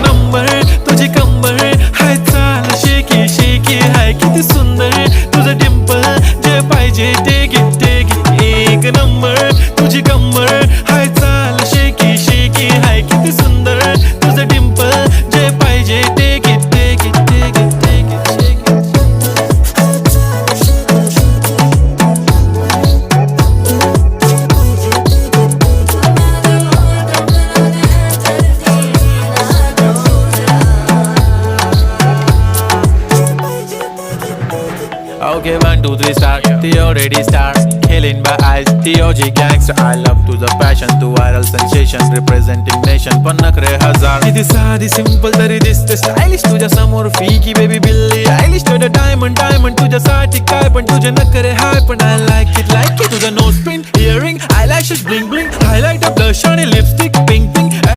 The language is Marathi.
नंबर तुझी कंबर हाय चाल शेकी शेकी हाय किती सुंदर तुझं डिंपल जे पाहिजे ते घे एक नंबर तुझी कंबर हाय चाल शेकी शेकी हाय किती सुंदर तुझं डिंपल जे पाहिजे ते घे Okay, 1, 2, 3 start. The already start. Killing by eyes. The OG gangster. I love to the passion, to viral sensation, representing nation. पण नखरे हजार. किती साधी simple तरी दिसते stylish. तुझ्या समोर फीकी baby बिल्ली आयलिश. तुझं diamond तुझ्यासाठी काय पण तुझे नखरे हाय पण I like it. तुझं nose pin, earring, eyelashes bling bling, highlighter, blush आणि lipstick pink pink.